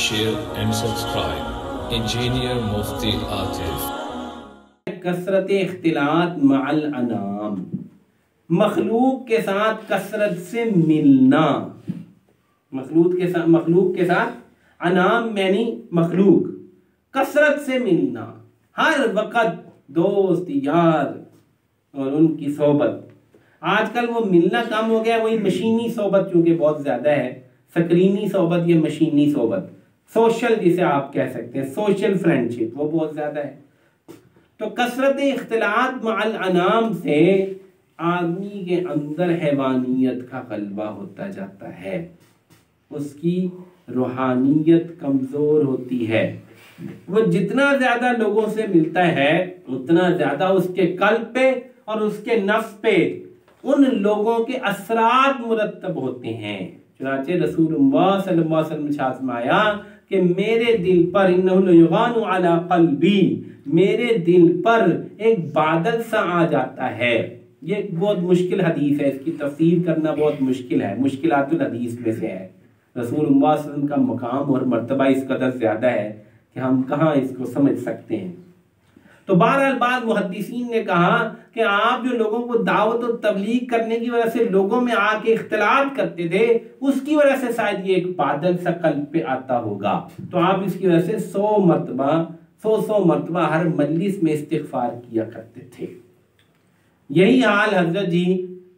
share and subscribe. Engineer Mufti Atif. کثرت اختلاط مع الانام، مخلوق کے ساتھ کثرت سے ملنا، مخلوق کے ساتھ انام یعنی مخلوق، کثرت سے ملنا، ہر وقت دوست یار اور ان کی صحبت۔ آج کل وہ ملنا کم ہو گیا، وہی مشینی صحبت چونکہ بہت زیادہ ہے، سکرینی صحبت یا مشینی صحبت، سوشل جسے آپ کہہ سکتے ہیں، سوشل فرینڈشپ وہ بہت زیادہ ہے۔ تو کثرت اختلاط مع الانام سے آدمی کے اندر حیوانیت کا غلبہ ہوتا جاتا ہے، اس کی روحانیت کمزور ہوتی ہے۔ وہ جتنا زیادہ لوگوں سے ملتا ہے اتنا زیادہ اس کے قلب پہ اور اس کے نفس پہ ان لوگوں کے اثرات مرتب ہوتے ہیں۔ چنانچہ رسول اللہ صلی اللہ علیہ وسلم نے فرمایا کہ میرے دل پر انہ لیغان علی قلبی، میرے دل پر ایک بادل سا آ جاتا ہے۔ یہ ایک بہت مشکل حدیث ہے، اس کی تفسیر کرنا بہت مشکل ہے، مشکلات الحدیث میں سے ہے۔ رسول اللہ صلی اللہ علیہ وسلم کا مقام اور مرتبہ اس قدر زیادہ ہے کہ ہم کہاں اس کو سمجھ سکتے ہیں۔ تو بہرحال بعض محدثین نے کہا کہ آپ جو لوگوں کو دعوت و تبلیغ کرنے کی وجہ سے لوگوں میں آ کے اختلاط کرتے تھے، اس کی وجہ سے شاید یہ ایک بادل سا قلب پہ آتا ہوگا، تو آپ اس کی وجہ سے 100 مرتبہ ہر مجلس میں استغفار کیا کرتے تھے۔ یہی حال حضرت جی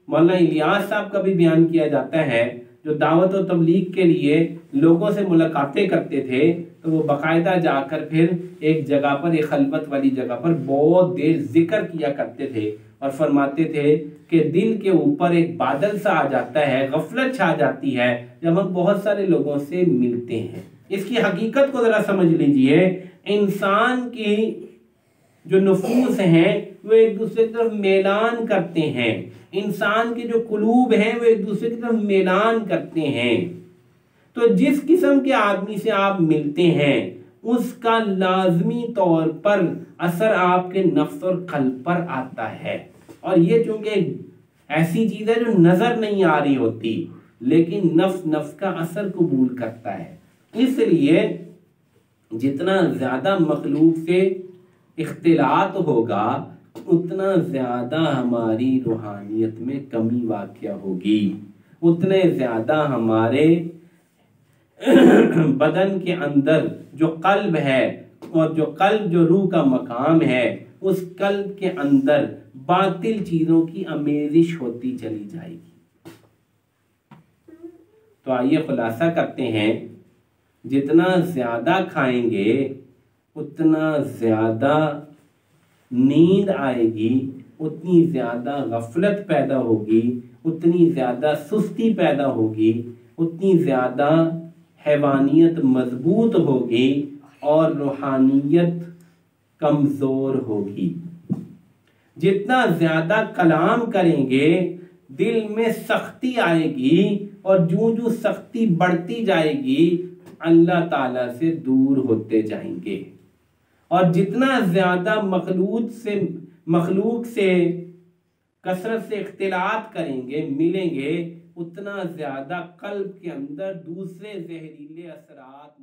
مولانا الیاس صاحب کا بھی بیان کیا جاتا ہے، جو دعوت و تبلیغ کے لیے لوگوں سے ملاقاتیں کرتے تھے تو وہ باقاعدہ جا کر پھر ایک جگہ پر، ایک خلوت والی جگہ پر بہت دیر ذکر کیا کرتے تھے اور فرماتے تھے کہ دل کے اوپر ایک بادل سا آ جاتا ہے، غفلت چھا جاتی ہے جب ہم بہت سارے لوگوں سے ملتے ہیں۔ اس کی حقیقت کو ذرا سمجھ لیجئے، انسان کی جو نفوس ہیں وہ ایک دوسرے کی طرف میلان کرتے ہیں، انسان کے جو قلوب ہیں وہ ایک دوسرے کی طرف میلان کرتے ہیں۔ تو جس قسم کے آدمی سے آپ ملتے ہیں اس کا لازمی طور پر اثر آپ کے نفس اور قلب پر آتا ہے، اور یہ چونکہ ایسی چیز ہے جو نظر نہیں آ رہی ہوتی لیکن نفس کا اثر قبول کرتا ہے۔ اس لیے جتنا زیادہ مخلوق سے اختلاط ہوگا اتنا زیادہ ہماری روحانیت میں کمی واقع ہوگی، اتنے زیادہ ہمارے بدن کے اندر جو قلب ہے اور جو قلب جو روح کا مقام ہے، اس قلب کے اندر باطل چیزوں کی آمیزش ہوتی چلی جائے گی۔ تو آئیے خلاصہ کرتے ہیں، جتنا زیادہ کھائیں گے اتنا زیادہ نیند آئے گی، اتنی زیادہ غفلت پیدا ہوگی، اتنی زیادہ سستی پیدا ہوگی، اتنی زیادہ حیوانیت مضبوط ہوگی اور روحانیت کمزور ہوگی۔ جتنا زیادہ کلام کریں گے دل میں سختی آئے گی، اور جو سختی بڑھتی جائے گی اللہ تعالیٰ سے دور ہوتے جائیں گے، اور جتنا زیادہ مخلوق سے کثرت سے اختلاط کریں گے، ملیں گے، اتنا زیادہ قلب کے اندر دوسرے زہریلے اثرات